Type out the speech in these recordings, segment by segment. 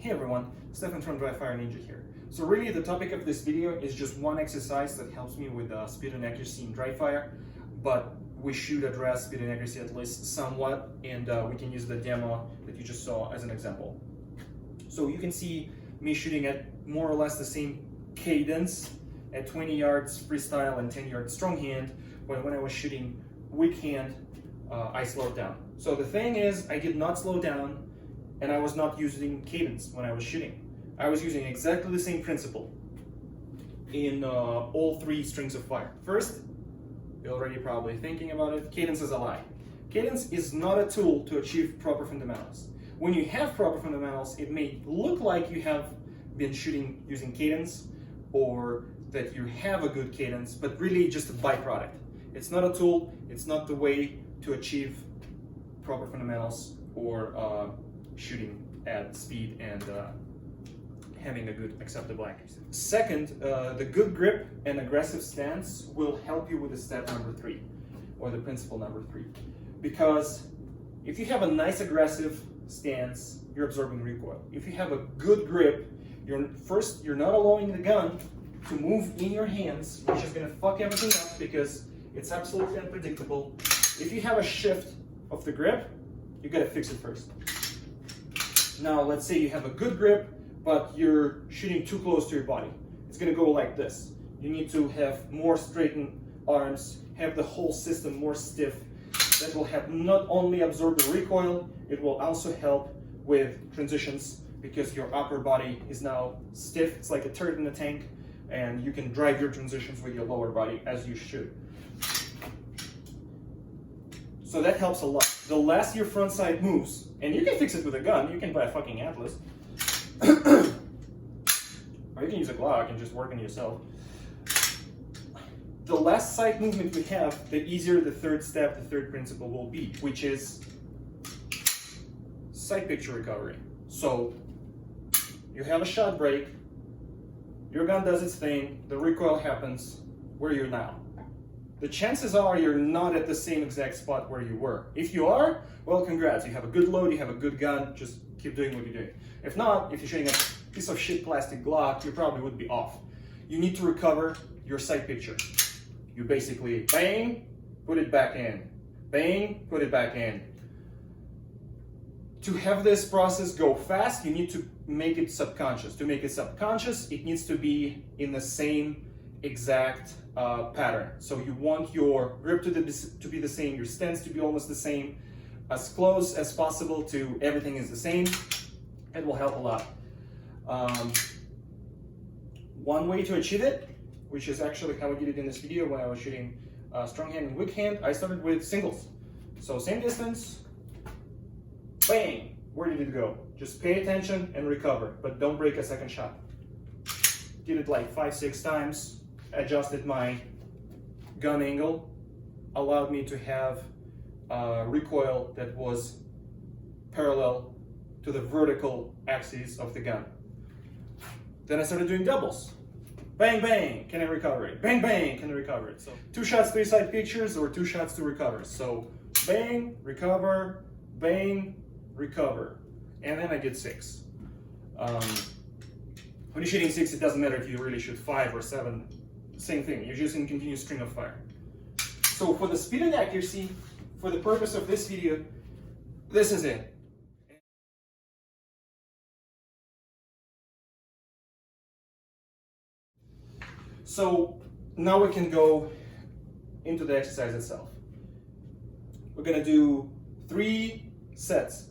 Hey everyone, Stefan from Dry Fire Ninja here. So really the topic of this video is just one exercise that helps me with speed and accuracy in dry fire, but we should address speed and accuracy at least somewhat, and we can use the demo that you just saw as an example. So you can see me shooting at more or less the same cadence at 20 yards freestyle and 10 yards strong hand, but when I was shooting weak hand, I slowed down. So the thing is, I did not slow down, and I was not using cadence when I was shooting. I was using exactly the same principle in all three strings of fire. First, you're already probably thinking about it, cadence is a lie. Cadence is not a tool to achieve proper fundamentals. When you have proper fundamentals, it may look like you have been shooting using cadence or that you have a good cadence, but really just a byproduct. It's not a tool, it's not the way to achieve proper fundamentals or shooting at speed and having a good acceptable accuracy. Second, the good grip and aggressive stance will help you with the step number 3 or the principle number 3, because if you have a nice aggressive stance, you're absorbing recoil. If you have a good grip, you're not allowing the gun to move in your hands, which is going to fuck everything up because it's absolutely unpredictable. If you have a shift of the grip, you got to fix it first. Now, let's say you have a good grip, but you're shooting too close to your body. It's going to go like this. You need to have more straightened arms, have the whole system more stiff. That will help not only absorb the recoil, it will also help with transitions because your upper body is now stiff. It's like a turret in a tank, and you can drive your transitions with your lower body as you should. So that helps a lot. The less your front side moves, and you can fix it with a gun, you can buy a fucking Atlas, or you can use a Glock and just work on yourself. The less side movement we have, the easier the third step, the third principle will be, which is sight picture recovery. So you have a shot break, your gun does its thing, the recoil happens, where you're now. The chances are you're not at the same exact spot where you were. If you are, well, congrats, you have a good load, you have a good gun, just keep doing what you're doing. If not, if you're shooting a piece of shit plastic Glock, you probably would be off. You need to recover your sight picture. You basically bang, put it back in, bang, put it back in. To have this process go fast, you need to make it subconscious. To make it subconscious, it needs to be in the same exact pattern. So you want your grip to be the same, your stance to be almost the same, as close as possible to everything is the same. It will help a lot. One way to achieve it, which is actually how I did it in this video when I was shooting strong hand and weak hand, I started with singles. So same distance, bang, where did it go? Just pay attention and recover, but don't break a second shot. Did it like 5-6 times, adjusted my gun angle, allowed me to have recoil that was parallel to the vertical axis of the gun. Then I started doing doubles. Bang, bang, can I recover it? Bang, bang, can I recover it? So 2 shots, 3 side pictures, or 2 shots to recover. So bang, recover, bang, recover. And then I did 6. When you're shooting 6, it doesn't matter if you really shoot 5 or 7. Same thing, you're just in continuous string of fire. So for the speed and accuracy, for the purpose of this video, this is it. So now we can go into the exercise itself. We're gonna do 3 sets.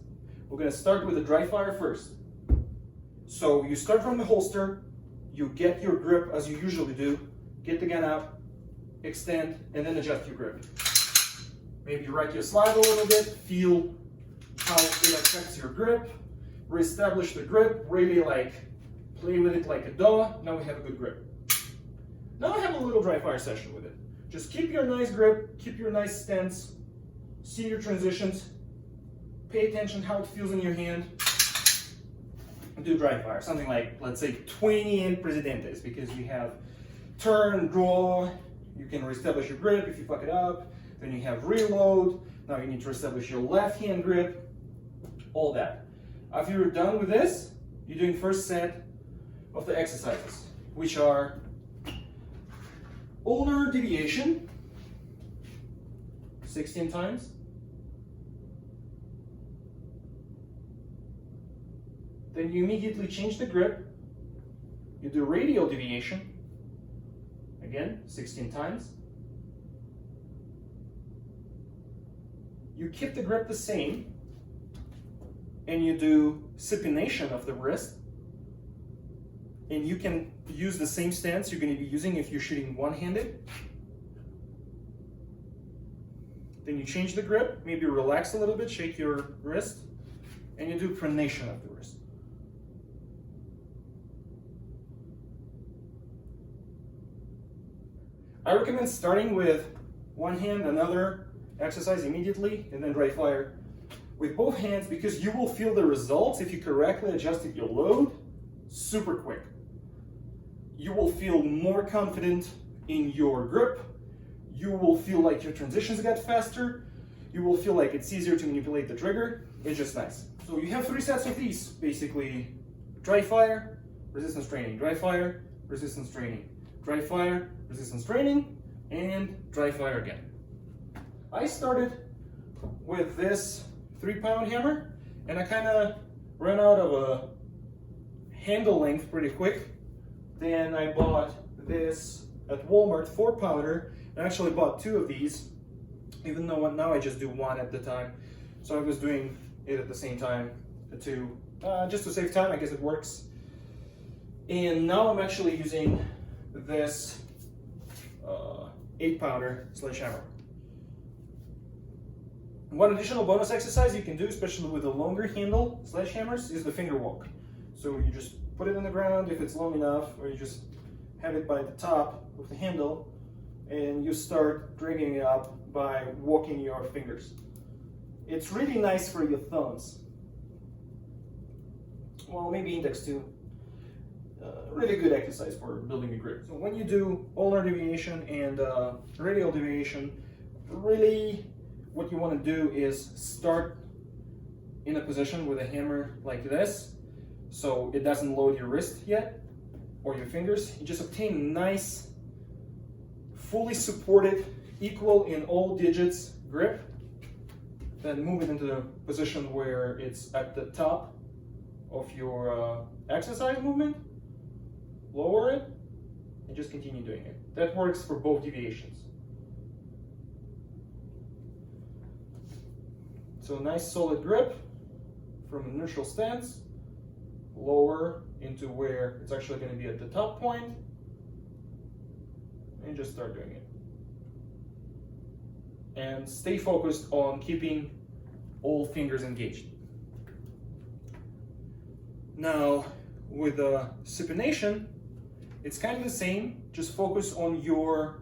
We're gonna start with the dry fire first. So you start from the holster, you get your grip as you usually do, get the gun up, extend, and then adjust your grip. Maybe rack your slide a little bit, feel how it affects your grip, reestablish the grip, really like play with it like a dog. Now we have a good grip. Now I have a little dry fire session with it. Just keep your nice grip, keep your nice stance, see your transitions, pay attention how it feels in your hand, and do dry fire. Something like, let's say 20 in Presidentes, because you have turn, draw, you can reestablish your grip if you fuck it up, then you have reload, now you need to reestablish your left hand grip, all that. After you're done with this, you're doing first set of the exercises, which are ulnar deviation, 16 times. Then you immediately change the grip. You do radial deviation, again, 16 times. You keep the grip the same, and you do supination of the wrist. And you can use the same stance you're going to be using if you're shooting one-handed. Then you change the grip, maybe relax a little bit, shake your wrist, and you do pronation of the wrist. I recommend starting with one hand, another exercise immediately, and then dry fire with both hands, because you will feel the results if you correctly adjusted your load super quick. You will feel more confident in your grip. You will feel like your transitions get faster. You will feel like it's easier to manipulate the trigger. It's just nice. So you have 3 sets of these, basically: dry fire, resistance training, dry fire, resistance training, dry fire, resistance training, and dry fire again. I started with this 3-pound hammer, and I kind of ran out of a handle length pretty quick. Then I bought this at Walmart 4-pounder, and I actually bought 2 of these, even though now I just do 1 at the time. So I was doing it at the same time, the 2, just to save time. I guess it works. And now I'm actually using this 8-pounder sledgehammer. One additional bonus exercise you can do, especially with the longer handle sledgehammers, is the finger walk. So you just put it on the ground if it's long enough, or you just have it by the top of the handle, and you start dragging it up by walking your fingers. It's really nice for your thumbs. Well, maybe index too. Really good exercise for building a grip. So when you do ulnar deviation and radial deviation, really what you want to do is start in a position with a hammer like this, so it doesn't load your wrist yet, or your fingers. You just obtain a nice, fully supported, equal in all digits grip. Then move it into the position where it's at the top of your exercise movement. Lower it, and just continue doing it. That works for both deviations. So nice solid grip from an initial stance, lower into where it's actually going to be at the top point, and just start doing it. And stay focused on keeping all fingers engaged. Now, with the supination, it's kind of the same, just focus on your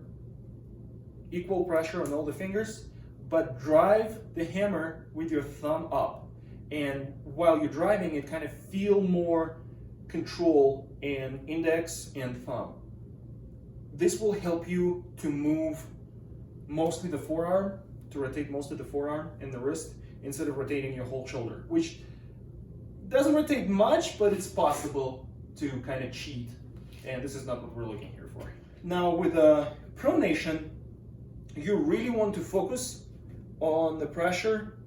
equal pressure on all the fingers, but drive the hammer with your thumb up. And while you're driving it, kind of feel more control in index and thumb. This will help you to move mostly the forearm, to rotate most of the forearm and the wrist, instead of rotating your whole shoulder, which doesn't rotate much, but it's possible to kind of cheat. And this is not what we're looking here for. Now with the pronation, you really want to focus on the pressure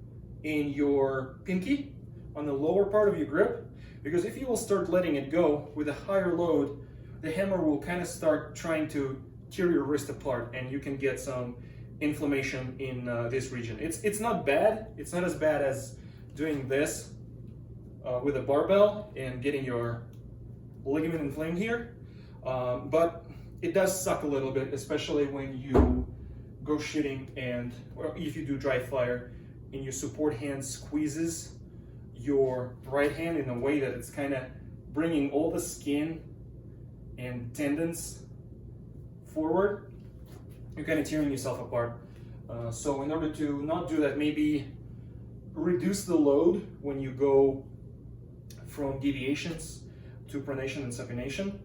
in your pinky, on the lower part of your grip, because if you will start letting it go with a higher load, the hammer will kind of start trying to tear your wrist apart, and you can get some inflammation in this region. It's not bad. It's not as bad as doing this with a barbell and getting your ligament inflamed here. But it does suck a little bit, especially when you go shooting and, or if you do dry fire and your support hand squeezes your right hand in a way that it's kind of bringing all the skin and tendons forward. You're kind of tearing yourself apart. So in order to not do that, maybe reduce the load when you go from deviations to pronation and supination.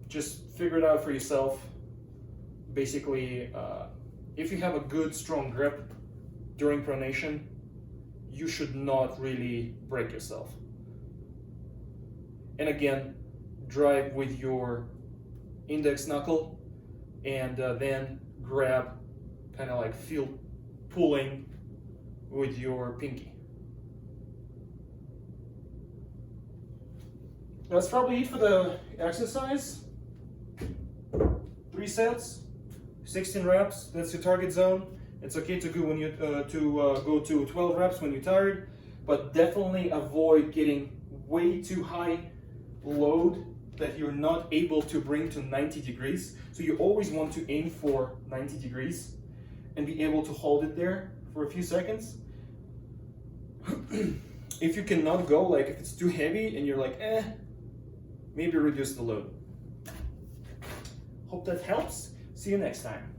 Just figure it out for yourself. Basically, if you have a good strong grip during pronation, you should not really break yourself. And again, drive with your index knuckle, and then grab, kind of like feel pulling with your pinky. That's probably it for the exercise. 3 sets, 16 reps. That's your target zone. It's okay to go when you go to 12 reps when you're tired, but definitely avoid getting way too high load that you're not able to bring to 90 degrees. So you always want to aim for 90 degrees and be able to hold it there for a few seconds. If you cannot go, like if it's too heavy and you're like, maybe reduce the load. Hope that helps. See you next time.